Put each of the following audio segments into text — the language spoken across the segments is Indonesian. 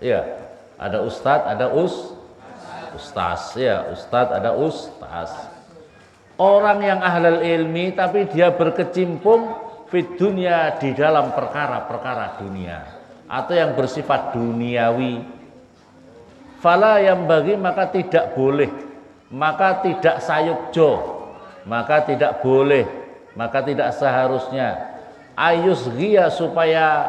Ya, ada ustadz, ada ustaz. Ya, ustadz, ada ustaz. Orang yang ahlul ilmi tapi dia berkecimpung fid dunya, di dalam perkara-perkara dunia atau yang bersifat duniawi. Fala yang bagi, maka tidak boleh, maka tidak sayukjo, maka tidak boleh, maka tidak seharusnya ayus ghia, supaya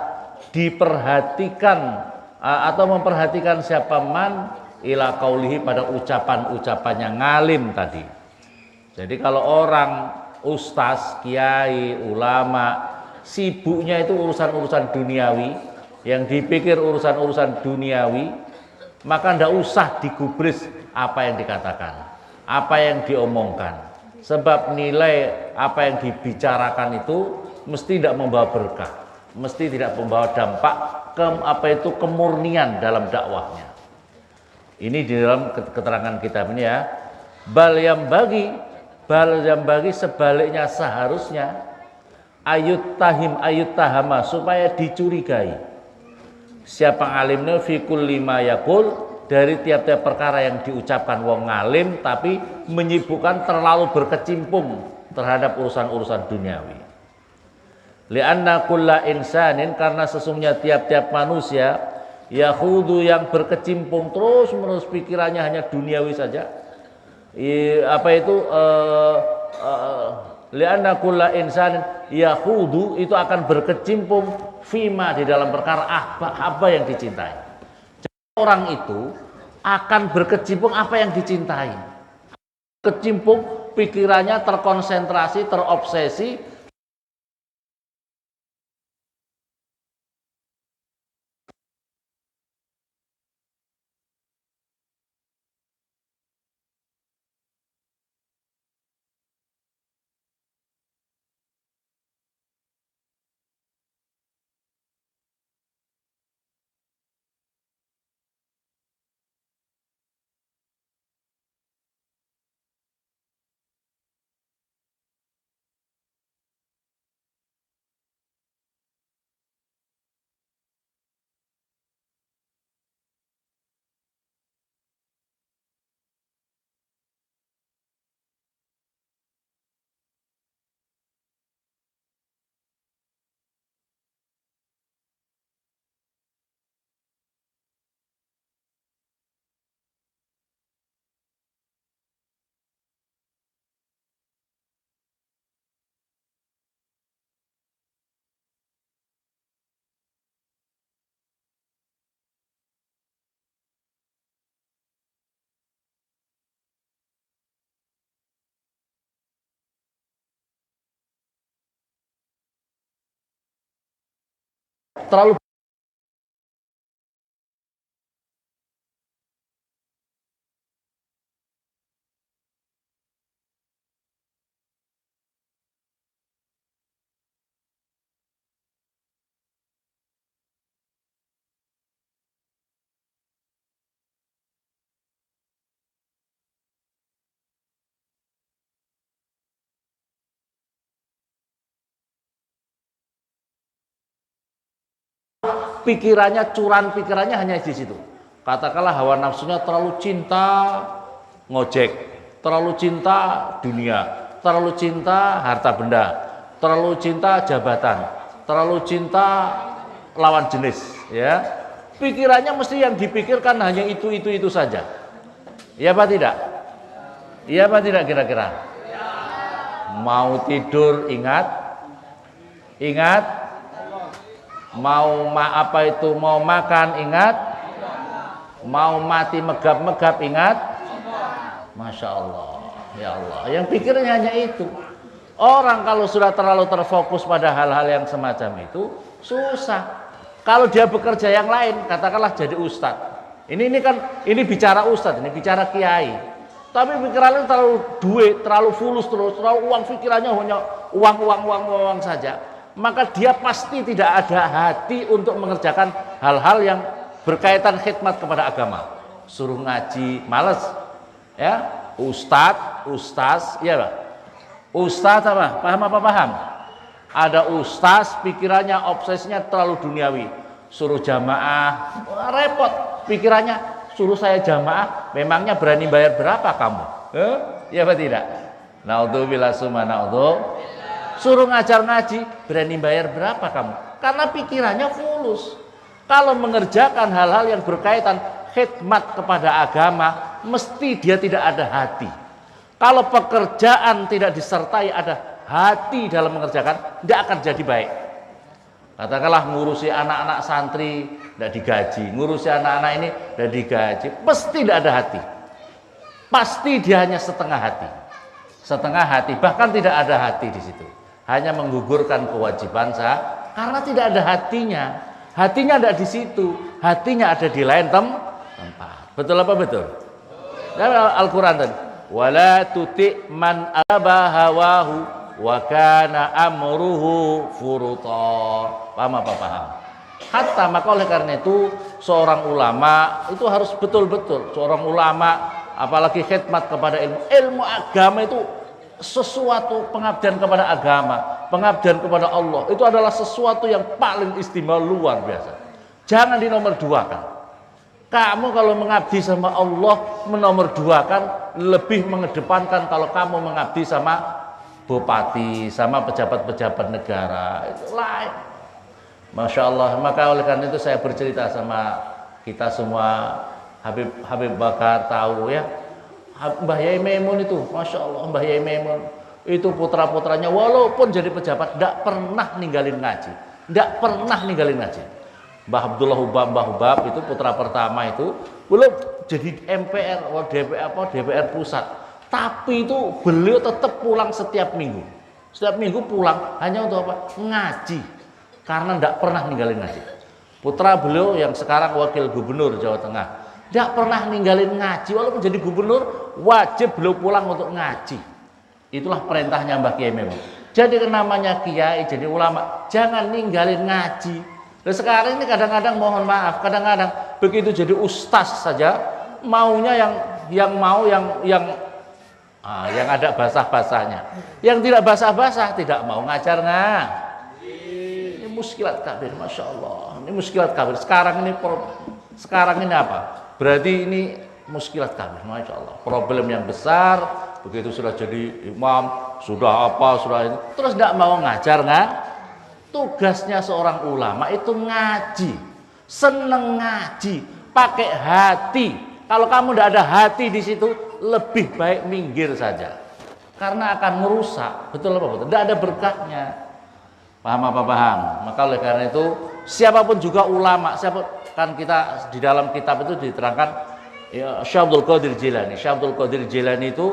diperhatikan atau memperhatikan siapa man ila qaulihi, pada ucapan-ucapannya ngalim tadi. Jadi kalau orang ustaz, kiai, ulama sibuknya itu urusan-urusan duniawi, yang dipikir urusan-urusan duniawi, maka ndak usah digubris apa yang dikatakan, apa yang diomongkan, sebab nilai apa yang dibicarakan itu mesti tidak membawa berkah, mesti tidak membawa dampak kemurnian dalam dakwahnya. Ini di dalam keterangan kitab ini ya. Bal yang bagi sebaliknya, seharusnya ayut tahama, supaya dicurigai siapa alimnya fikul lima yakul, dari tiap-tiap perkara yang diucapkan wong ngalim tapi menyibukkan, terlalu berkecimpung terhadap urusan-urusan duniawi. Lianna kulla insanin, karena sesungguhnya tiap-tiap manusia yahudu, yang berkecimpung terus menerus pikirannya hanya duniawi saja. Lianna kulla insanin yahudu, itu akan berkecimpung fima, di dalam perkara apa yang dicintai. Jadi orang itu akan berkecimpung apa yang dicintai, kecimpung pikirannya terkonsentrasi, terobsesi. Terlalu curan pikirannya hanya di situ. Katakanlah hawa nafsunya terlalu cinta ngojek, terlalu cinta dunia, terlalu cinta harta benda, terlalu cinta jabatan, terlalu cinta lawan jenis, ya. Pikirannya mesti yang dipikirkan hanya itu saja. Iya apa tidak? Iya apa tidak kira-kira? Mau tidur ingat, mau mau makan ingat, mau mati megap-megap ingat. Masya Allah, ya Allah, yang pikirnya hanya itu. Orang kalau sudah terlalu terfokus pada hal-hal yang semacam itu susah. Kalau dia bekerja yang lain, katakanlah jadi ustadz, ini bicara ustadz, ini bicara kiai, tapi pikirannya terlalu duit, terlalu fulus, terlalu uang, pikirannya hanya uang saja, maka dia pasti tidak ada hati untuk mengerjakan hal-hal yang berkaitan khidmat kepada agama. Suruh ngaji males, ya. Ustaz, iya Pak. Ustaz apa? Paham? Ada ustaz pikirannya, obsesinya terlalu duniawi. suruh jamaah, wah, repot pikirannya, suruh saya jamaah, memangnya berani bayar berapa kamu? Ya apa tidak? Naudzubillah summa naudzubillah. Suruh ngajar ngaji, berani bayar berapa kamu? Karena pikirannya fulus. Kalau mengerjakan hal-hal yang berkaitan khidmat kepada agama, mesti dia tidak ada hati. Kalau pekerjaan tidak disertai ada hati dalam mengerjakan, tidak akan jadi baik. Katakanlah ngurusi anak-anak santri tidak digaji, ngurusi anak-anak ini tidak digaji, pasti tidak ada hati. Pasti dia hanya setengah hati. Setengah hati, bahkan tidak ada hati di situ. Hanya menggugurkan kewajiban sah karena tidak ada hatinya. Hatinya tidak di situ, hatinya ada di lain tempat. Betul apa betul? Dalam Al-Qur'an tadi, wala tuti man aba hawahu wa kana amruhu furuta. Paham apa paham? Hatta maka oleh karena itu seorang ulama itu harus betul-betul, seorang ulama apalagi khidmat kepada ilmu agama itu sesuatu, pengabdian kepada agama, pengabdian kepada Allah itu adalah sesuatu yang paling istimewa, luar biasa. Jangan dinomorduakan. Kamu kalau mengabdi sama Allah menomorduakan, lebih mengedepankan kalau kamu mengabdi sama bupati, sama pejabat-pejabat negara, itu lain. Masya Allah. Maka oleh karena itu saya bercerita sama kita semua, Habib Bakar tahu ya, Mbah Yai Maimun itu, Masya Allah, Mbah Yai Maimun itu putra-putranya walaupun jadi pejabat tidak pernah ninggalin ngaji, tidak pernah ninggalin ngaji. Mbah Abdullah Hubab, Mbah Hubab itu putra pertama itu belum jadi MPR, DPR pusat, tapi itu beliau tetap pulang setiap minggu pulang hanya untuk apa? Ngaji, karena tidak pernah ninggalin ngaji. Putra beliau yang sekarang wakil gubernur Jawa Tengah tidak pernah ninggalin ngaji, walaupun jadi gubernur wajib beliau pulang untuk ngaji. Itulah perintahnya Mbah Kiai Maimun. Jadi namanya kiai, jadi ulama, jangan ninggalin ngaji. Dan sekarang ini kadang-kadang mohon maaf, kadang-kadang begitu jadi ustaz saja maunya yang ada basah-basahnya, yang tidak basah-basah tidak mau ngajar. Nah, ini muskilat kabir, Masya Allah, ini muskilat kabir. Sekarang ini apa? Berarti ini muskilat kami, Masya Allah, problem yang besar. Begitu sudah jadi imam, sudah apa, sudah ini, terus tidak mau ngajar. Tugasnya seorang ulama itu ngaji, seneng ngaji, pakai hati. Kalau kamu tidak ada hati di situ, lebih baik minggir saja, karena akan merusak. Betul apa betul? Tidak ada berkahnya. Paham apa paham? Maka oleh karena itu siapapun juga ulama, kan kita di dalam kitab itu diterangkan ya, Syekh Abdul Qadir Jilani. Syekh Abdul Qadir Jilani itu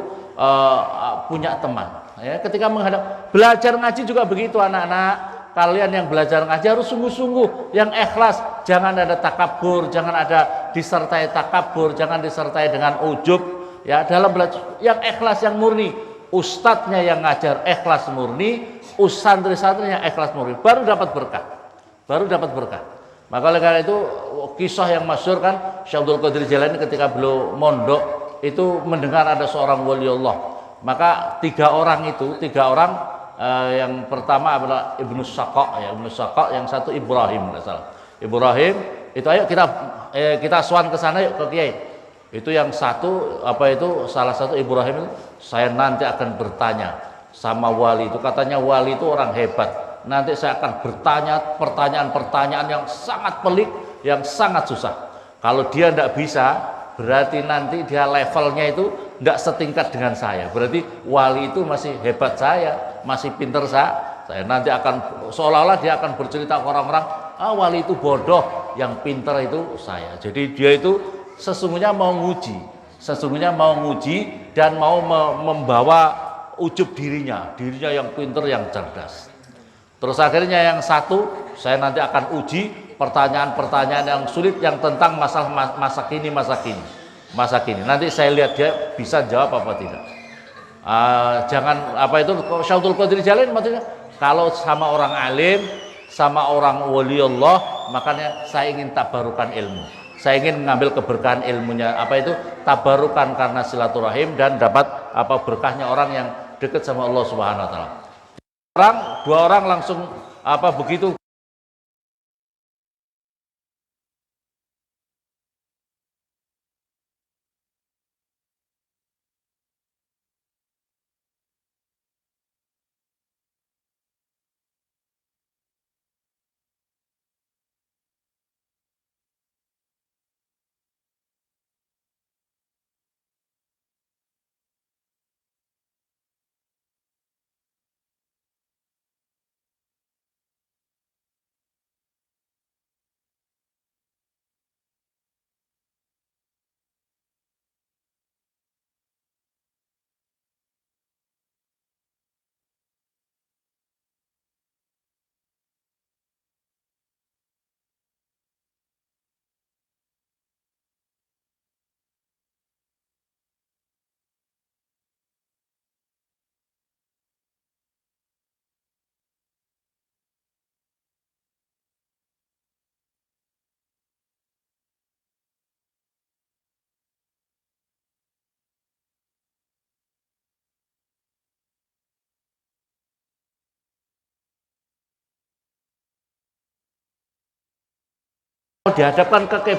punya teman. Ya, ketika menghadap belajar ngaji juga begitu, anak-anak. Kalian yang belajar ngaji harus sungguh-sungguh, yang ikhlas. Jangan ada takabur, jangan ada disertai takabur, jangan disertai dengan ujub. Ya, dalam belajar yang ikhlas, yang murni. Ustadznya yang ngajar ikhlas murni, santri-santrinya ikhlas murni, baru dapat berkah. Maka oleh karena itu kisah yang masyhur kan, Syekh Abdul Qadir Jailani ketika beliau mondok itu mendengar ada seorang wali Allah. Maka tiga orang yang pertama adalah Ibnu Syaqa, yang satu Ibrahim, enggak salah. Ibrahim itu, ayo kita swan ke sana yuk ke kiai. Itu yang satu salah satu Ibrahim itu, saya nanti akan bertanya sama wali itu, katanya wali itu orang hebat. Nanti saya akan bertanya pertanyaan-pertanyaan yang sangat pelik, yang sangat susah. Kalau dia tidak bisa, berarti nanti dia levelnya itu tidak setingkat dengan saya. Berarti wali itu masih hebat saya, masih pinter saya nanti akan seolah-olah dia akan bercerita ke orang-orang, wali itu bodoh, yang pinter itu saya. Jadi dia itu sesungguhnya mau nguji dan mau membawa ujub dirinya yang pinter, yang cerdas. Terus akhirnya yang satu, saya nanti akan uji pertanyaan-pertanyaan yang sulit yang tentang masalah masa kini. Nanti saya lihat dia bisa jawab apa tidak. Jangan Syekh Abdul Qadir Jailani maksudnya, kalau sama orang alim, sama orang wali Allah, makanya saya ingin tabarukan ilmu. Saya ingin mengambil keberkahan ilmunya, tabarukan karena silaturahim dan dapat berkahnya orang yang dekat sama Allah Subhanahu wa taala. Dua orang langsung begitu dihadapkan ke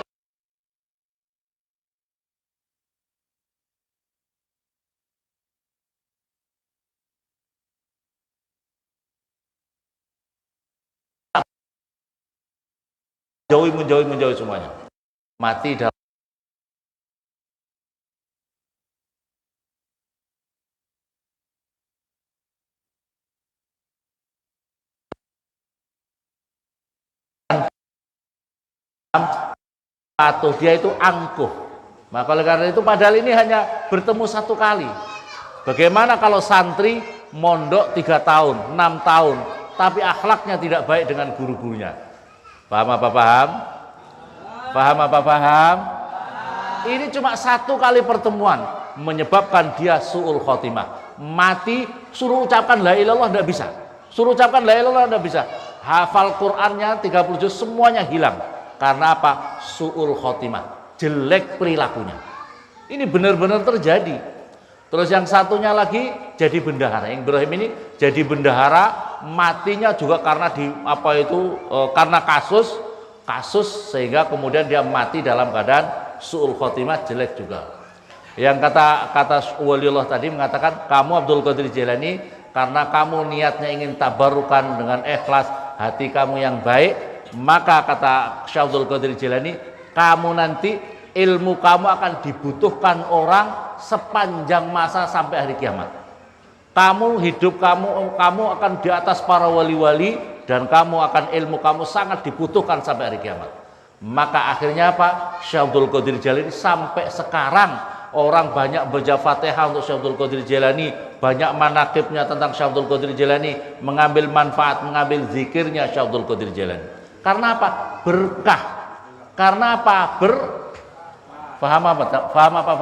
menjauhi semuanya, mati dalam patuh, dia itu angkuh. Maka oleh karena itu padahal ini hanya bertemu satu kali. Bagaimana kalau santri mondok 3 tahun, 6 tahun, tapi akhlaknya tidak baik dengan guru-gurunya? Paham apa paham? Paham apa paham? Ini cuma satu kali pertemuan menyebabkan dia su'ul khotimah. Mati suruh ucapkan la ilallah tidak bisa. Suruh ucapkan la ilallah tidak bisa. Hafal Qur'annya 30 juz semuanya hilang. Karena apa? Su'ul khotimah, jelek perilakunya. Ini benar-benar terjadi. Terus yang satunya lagi jadi bendahara. Yang Ibrahim ini jadi bendahara, matinya juga karena karena kasus sehingga kemudian dia mati dalam keadaan su'ul khotimah, jelek juga. Yang kata waliullah tadi mengatakan, kamu Abdul Qadir Jailani karena kamu niatnya ingin tabarukan dengan ikhlas, hati kamu yang baik, maka kata Syekh Abdul Qadir Jailani, kamu nanti ilmu kamu akan dibutuhkan orang sepanjang masa sampai hari kiamat. Hidup kamu akan di atas para wali-wali, dan ilmu kamu sangat dibutuhkan sampai hari kiamat. Maka akhirnya apa? Syekh Abdul Qadir Jailani sampai sekarang orang banyak baca Fatihah untuk Syekh Abdul Qadir Jailani, banyak manaqibnya tentang Syekh Abdul Qadir Jailani, mengambil manfaat, mengambil zikirnya Syekh Abdul Qadir Jailani. Karena apa? Berkah. Karena apa? Paham apa?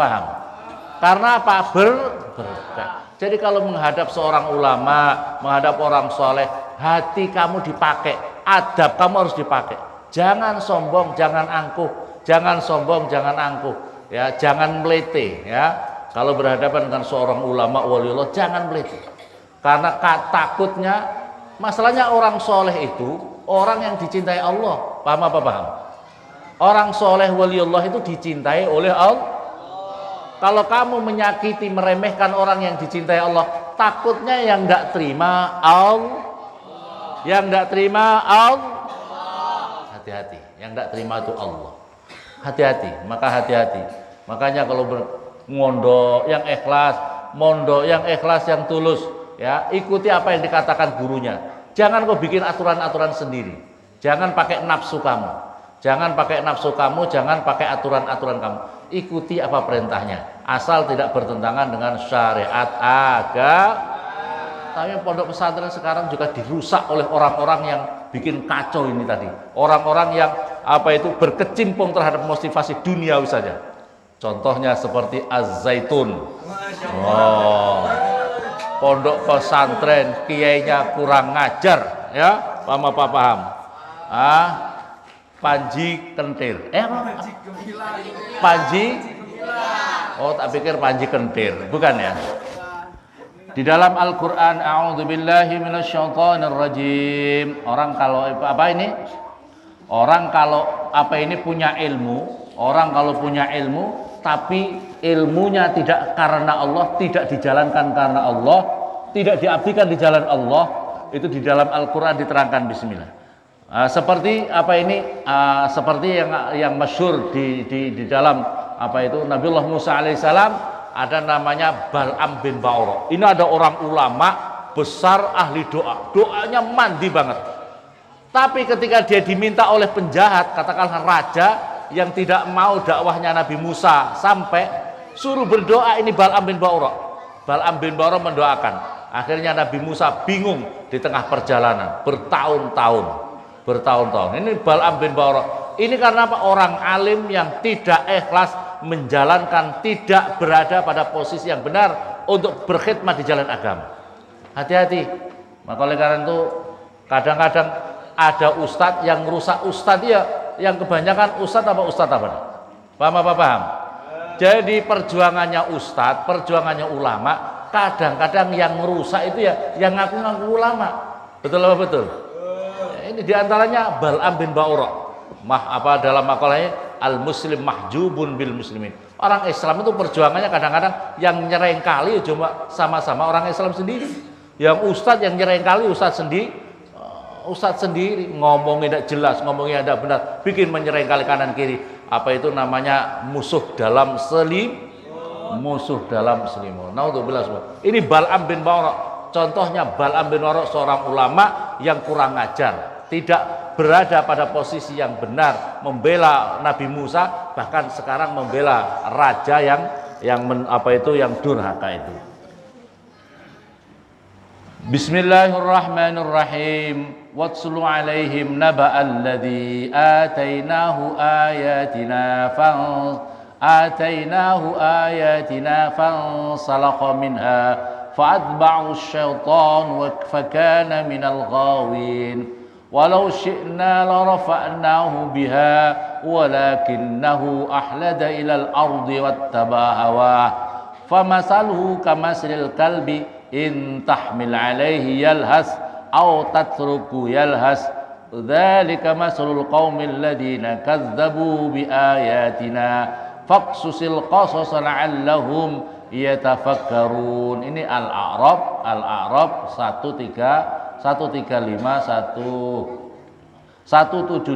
Karena apa? Berkah. Jadi kalau menghadap seorang ulama, menghadap orang soleh, hati kamu dipakai, adab kamu harus dipakai. Jangan sombong, jangan angkuh. Jangan sombong, jangan angkuh. Ya, jangan melete. Ya, kalau berhadapan dengan seorang ulama waliullah, jangan melete. Karena takutnya, masalahnya orang soleh itu orang yang dicintai Allah. Paham apa paham? Orang soleh waliullah itu dicintai oleh Allah. Kalau kamu menyakiti, meremehkan orang yang dicintai Allah, takutnya yang tidak terima Allah. Yang tidak terima Allah. Hati-hati. Yang tidak terima itu Allah. Hati-hati. Maka hati-hati. Makanya kalau mondok yang ikhlas, yang tulus, ya ikuti apa yang dikatakan gurunya. Jangan kau bikin aturan-aturan sendiri. Jangan pakai nafsu kamu. Jangan pakai nafsu kamu, jangan pakai aturan-aturan kamu. Ikuti apa perintahnya, asal tidak bertentangan dengan syariat agama. Tapi pondok pesantren sekarang juga dirusak oleh orang-orang yang bikin kacau ini tadi. Orang-orang yang berkecimpung terhadap motivasi duniawi saja. Contohnya seperti Az-Zaitun. Pondok pesantren kiainya kurang ngajar, ya. Paham? Panji Kentir. Panji? Oh, tak pikir Panji Kentir. Bukan ya? Di dalam Al-Qur'an, a'udzubillahi minasyaitonirrajim. Orang kalau punya ilmu, tapi ilmunya tidak karena Allah, tidak dijalankan karena Allah, tidak diabdikan di jalan Allah, itu di dalam Al-Qur'an diterangkan bismillah. Seperti yang masyhur di dalam Nabiullah Musa alaihissalam, ada namanya Bal'am bin Ba'ura. Ini ada orang ulama besar ahli doa, doanya mandi banget. Tapi ketika dia diminta oleh penjahat, katakanlah raja yang tidak mau dakwahnya Nabi Musa sampai, suruh berdoa ini Bal'am bin Ba'ura. Bal'am bin Ba'ura mendoakan. Akhirnya Nabi Musa bingung di tengah perjalanan bertahun-tahun. Ini Bal'am bin Ba'ura. Ini karena apa? Orang alim yang tidak ikhlas menjalankan, tidak berada pada posisi yang benar untuk berkhidmat di jalan agama. Hati-hati. Maka oleh karena itu kadang-kadang ada ustadz yang merusak ustadz, ya, yang kebanyakan ustadz apa? Paham? Jadi perjuangannya ustadz, perjuangannya ulama, kadang-kadang yang merusak itu ya yang ngaku-ngaku ulama. Betul apa betul? Ini diantaranya Bal'am bin Ba'ura. dalam makalahnya al muslim mahjubun bil muslimin. Orang Islam itu perjuangannya kadang-kadang yang nyerengkali cuma sama-sama orang Islam sendiri. Yang ustadz yang nyerengkali ustadz sendiri ngomongnya tidak jelas, ngomongnya tidak benar, bikin menyerengkali kanan kiri. Apa itu namanya musuh dalam selimut. Naudzubillah. Ini Bal'am bin Ba'ra. Contohnya Bal'am bin Ba'ra seorang ulama yang kurang ajar, tidak berada pada posisi yang benar, membela Nabi Musa, bahkan sekarang membela raja yang durhaka itu. Bismillahirrahmanirrahim. Watslu alaihim naba'al ladzi atainahu ayatina fansalakha minha fa'atba'u asy-syaitanu fakana minal ghawin. Walau syi'na larafa'nahu biha walakinnahu ahlada ilal ardi wattaba hawah famasaluhu kamasalil kalbi in tahmil alaihi yalhas aw tatruku yalhas dzalika masalul qaumil ladzina kazzabu biayatina faqsusil qasas la'allahum yatafakkarun. Ini Al-A'raf 175 176.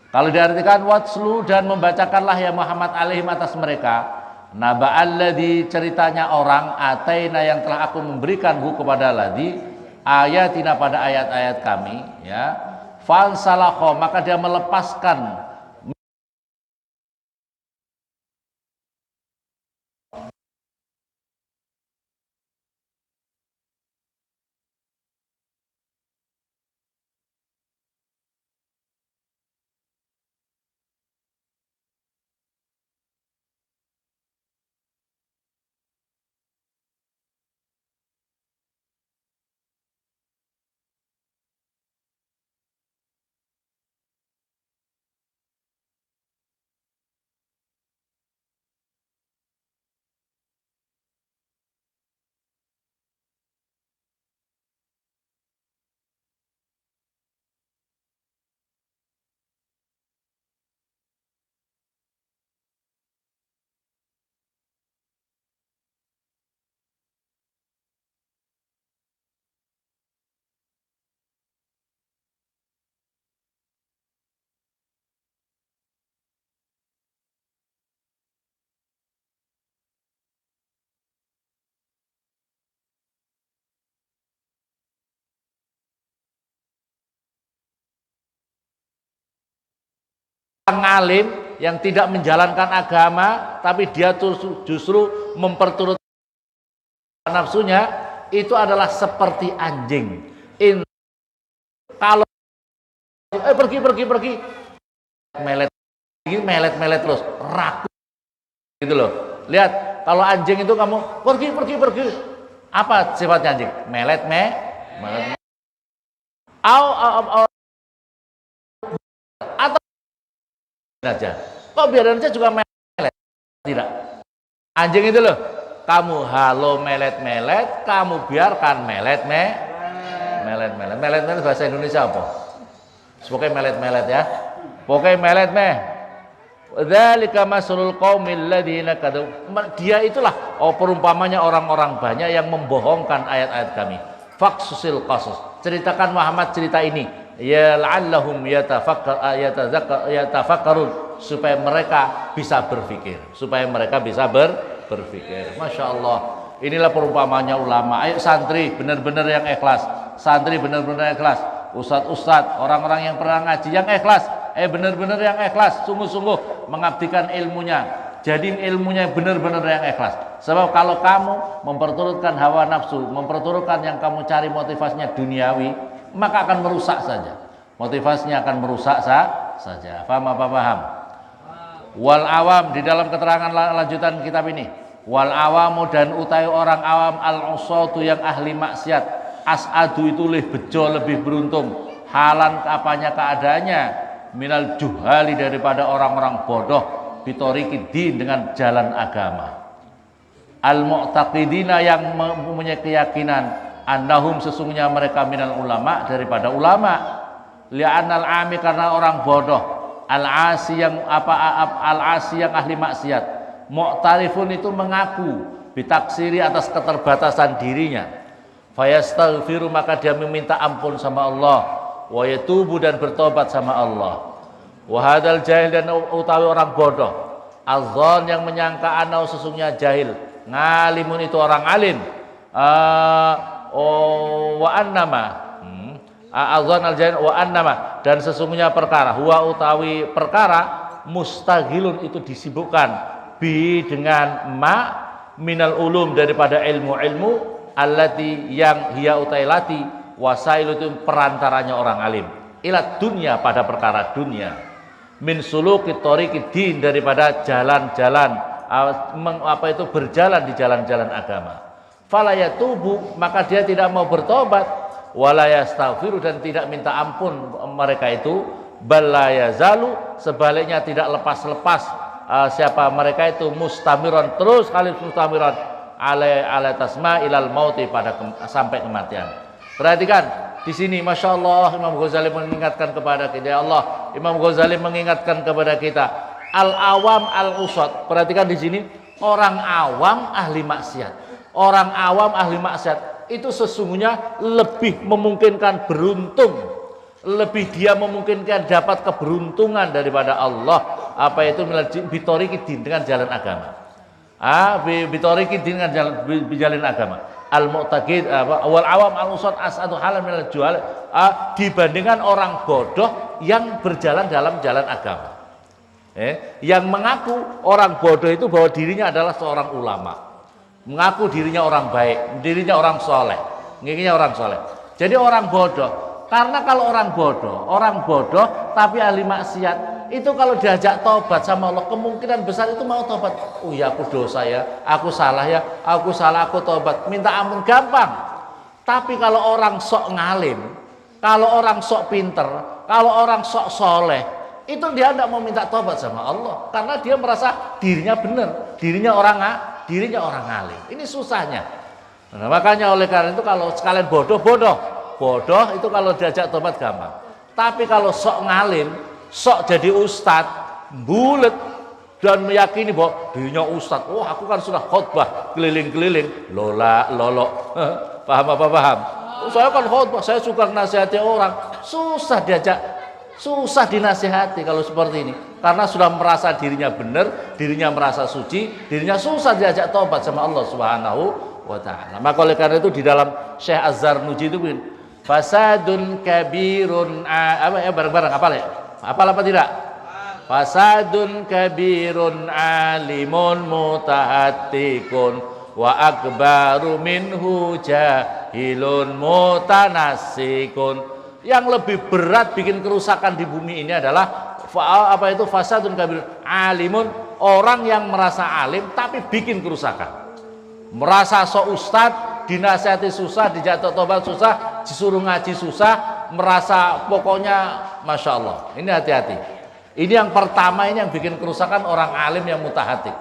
Kalau diartikan watslu dan membacakanlah ya Muhammad alaihim atas mereka naba'alladzi ceritanya orang ataina yang telah aku memberikan kepada ladzi ayatina pada ayat-ayat kami ya fansalakha maka dia melepaskan ngalim yang tidak menjalankan agama tapi dia justru memperturutkan nafsunya, itu adalah seperti anjing. Kalau pergi melet terus ragu gitu loh. Lihat kalau anjing itu kamu pergi apa sifatnya anjing? Melet atau aja. Kok biarin aja juga melet? Tidak. Anjing itu loh, kamu halo melet, kamu biarkan melet bahasa Indonesia apa? Pokoknya melet ya. Pokoknya melet dzalika masalul qaumil ladzina kadzab. Dia itulah perumpamanya orang-orang banyak yang membohongkan ayat-ayat kami. Faqsusil qasas. Ceritakan Muhammad cerita ini ya la'allahum yatafakkarun supaya mereka bisa berpikir, Masya Allah, inilah perumpamannya ulama. Ayo santri benar-benar yang ikhlas, ustadz, orang-orang yang pernah ngaji yang ikhlas, benar-benar yang ikhlas, sungguh-sungguh mengabdikan ilmunya, jadi ilmunya benar-benar yang ikhlas. Sebab kalau kamu memperturutkan hawa nafsu, memperturutkan yang kamu cari motivasinya duniawi, maka akan merusak saja. Motivasinya akan merusak saja. Paham? Wal awam di dalam keterangan lanjutan kitab ini. Wal awamu dan utai orang awam al-usatu yang ahli maksiat. As'adu itu lebih beruntung. Halan apanya keadaannya minal juhali daripada orang-orang bodoh bitoriki din dengan jalan agama. Al-mu'taqidina yang mempunyai keyakinan annahum sesungguhnya mereka minal ulama daripada ulama Li'anal ami, karena orang bodoh, al-asi yang al-asi yang ahli maksiat, mu'tarifun itu mengaku bitaksiri atas keterbatasan dirinya, fayastaghfiru maka dia meminta ampun sama Allah, wa yatubu dan bertobat sama Allah. Wa hadzal jahil, dan utawi orang bodoh, azan yang menyangka anau sesungguhnya jahil, ngalimun itu orang alim, wa annama azan al-jahil wa annama, dan sesungguhnya perkara huwa utawi perkara mustaghilun itu disibukkan bi dengan ma minal ulum daripada ilmu-ilmu allati yang hiya utailati wasail itu perantaranya orang alim ila dunia pada perkara dunia min suluki thoriqid din daripada jalan-jalan berjalan di jalan-jalan agama. Fala yatubu maka dia tidak mau bertobat, wala yastaghfiru dan tidak minta ampun mereka itu, bala yazalu sebaliknya tidak lepas-lepas siapa mereka itu mustamiron terus kali mustamiron ala tasma ilal mauti sampai kematian. Perhatikan di sini, masya Allah, Imam Ghazali mengingatkan kepada kita, ya Allah, Imam Ghazali mengingatkan kepada kita al awam al usad. Perhatikan di sini, orang awam ahli maksiat, orang awam ahli maksiat itu sesungguhnya lebih memungkinkan beruntung, lebih dia memungkinkan dapat keberuntungan daripada Allah itu bitorikidin dengan jalan agama, bitorikidin dengan jalan agama al-mu'taqid wal awam al-usad as'adu halan minal juhal, dibandingkan orang bodoh yang berjalan dalam jalan agama, yang mengaku orang bodoh itu bahwa dirinya adalah seorang ulama, mengaku dirinya orang baik, dirinya orang soleh, dirinya orang soleh. Jadi orang bodoh, karena kalau orang bodoh tapi ahli maksiat itu kalau diajak tobat sama Allah kemungkinan besar itu mau tobat. Oh ya aku dosa ya, aku salah ya, aku salah, aku tobat, minta ampun gampang. Tapi kalau orang sok ngalim, kalau orang sok pinter, kalau orang sok soleh, itu dia tidak mau minta tobat sama Allah karena dia merasa dirinya benar, dirinya orang alim. Ini susahnya. Nah, makanya oleh karena itu kalau sekalian bodoh itu kalau diajak tobat gampang. Tapi kalau sok ngalim, sok jadi ustadz, bulet dan meyakini bahwa dirinya ustadz. Oh, aku kan sudah khotbah keliling-keliling, lolok. Paham apa paham? Oh, saya kan khotbah, saya suka nasihati orang. Susah dinasihati kalau seperti ini. Karena sudah merasa dirinya benar, dirinya merasa suci, dirinya susah diajak tobat sama Allah Subhanahu wa ta'ala. Maka oleh karena itu di dalam Syekh Az-Zarnuji itu fasadun kabirun bareng-bareng apa tidak? Fasadun kabirun alimun mutahattikun wa akbaru minhu jahilun mutanassikun. Yang lebih berat bikin kerusakan di bumi ini adalah fasadun kabirun alimun, orang yang merasa alim tapi bikin kerusakan. Merasa sok ustad, dinasihati susah, dijatuh tobat susah, disuruh ngaji susah, merasa pokoknya masya Allah. Ini hati-hati. Ini yang pertama, ini yang bikin kerusakan orang alim yang mutahatik.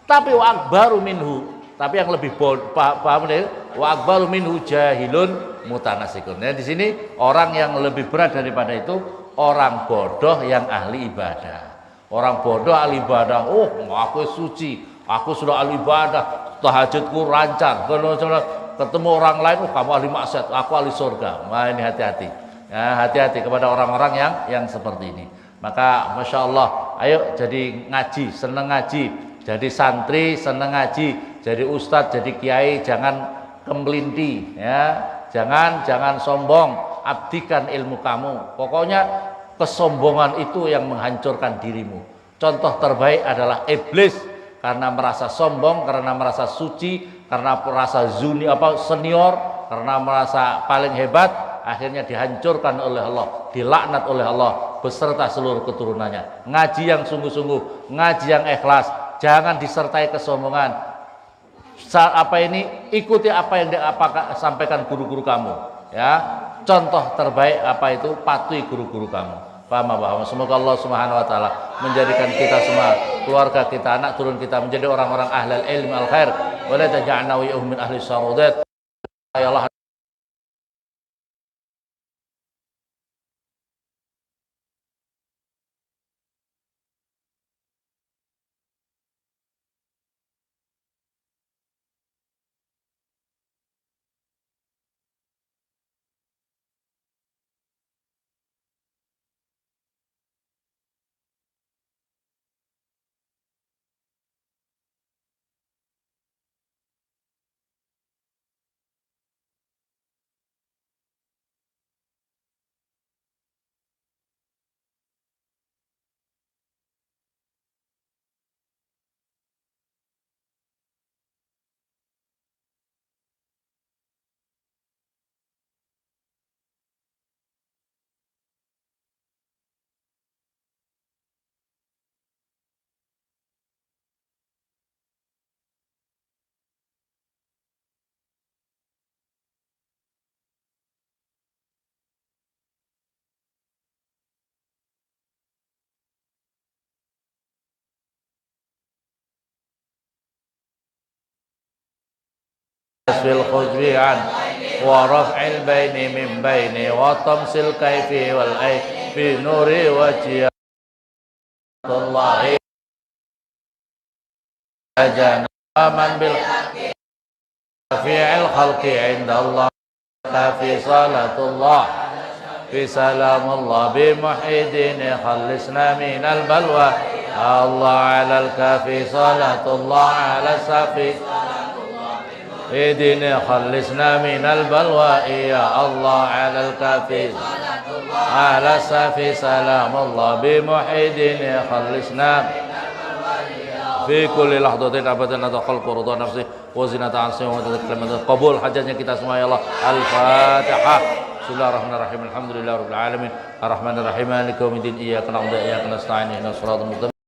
Tapi wa akbaru minhu, tapi yang lebih paham deh, wa akbaru minhu jahilun mutanasikun. Nah, di sini orang yang lebih berat daripada itu orang bodoh yang ahli ibadah. Orang bodoh ahli ibadah, oh aku suci, aku sudah ahli ibadah, tahajudku lancar, ketemu orang lain, oh kamu ahli maksiat, aku ahli surga. Nah, ini hati-hati. Ya, hati-hati kepada orang-orang yang seperti ini. Maka masya Allah, ayo jadi ngaji, seneng ngaji, jadi santri seneng ngaji, jadi ustadz, jadi kiai, jangan kemelinti, ya, jangan sombong, abdikan ilmu kamu. Pokoknya kesombongan itu yang menghancurkan dirimu. Contoh terbaik adalah iblis, karena merasa sombong, karena merasa suci, karena merasa senior, karena merasa paling hebat. Akhirnya dihancurkan oleh Allah, dilaknat oleh Allah beserta seluruh keturunannya. Ngaji yang sungguh-sungguh, ngaji yang ikhlas, jangan disertai kesombongan. Ikuti apa yang sampaikan guru-guru kamu, ya. Contoh terbaik patuhi guru-guru kamu. Paham. Semoga Allah Subhanahu wa taala menjadikan kita semua, keluarga kita, anak turun kita menjadi orang-orang ahlul ilmi al khair wa la taj'alna wa min ahli syaradat. Ya Allah, kasfil khuzwi an wa raf'il baini min baini wa tamsil kaifi wal aifi nuri wajhillahi ajana man bil fi'il khalqi indallah fi salatullah fi salamullah bi muhidin khallisna minal balwa Allah alal kafi salatullah ala safi idin khallisna minal balwa ya Allah alal kafi ala safi salamullah bi muhidin khallisna fi kulli lahdatin abadan atau khalqu ridha nafsi wa zinata arsi wa tadakkalamata qabul hajatnya kita semua ya Allah. Al-Fatihah. Bismillahirrahmanirrahim. Alhamdulillahirabbil alamin. Arrahmanirrahim. Maliki yaumiddin. Iyyaka na'budu wa iyyaka nasta'in. Ihdinas siratal mustaqim.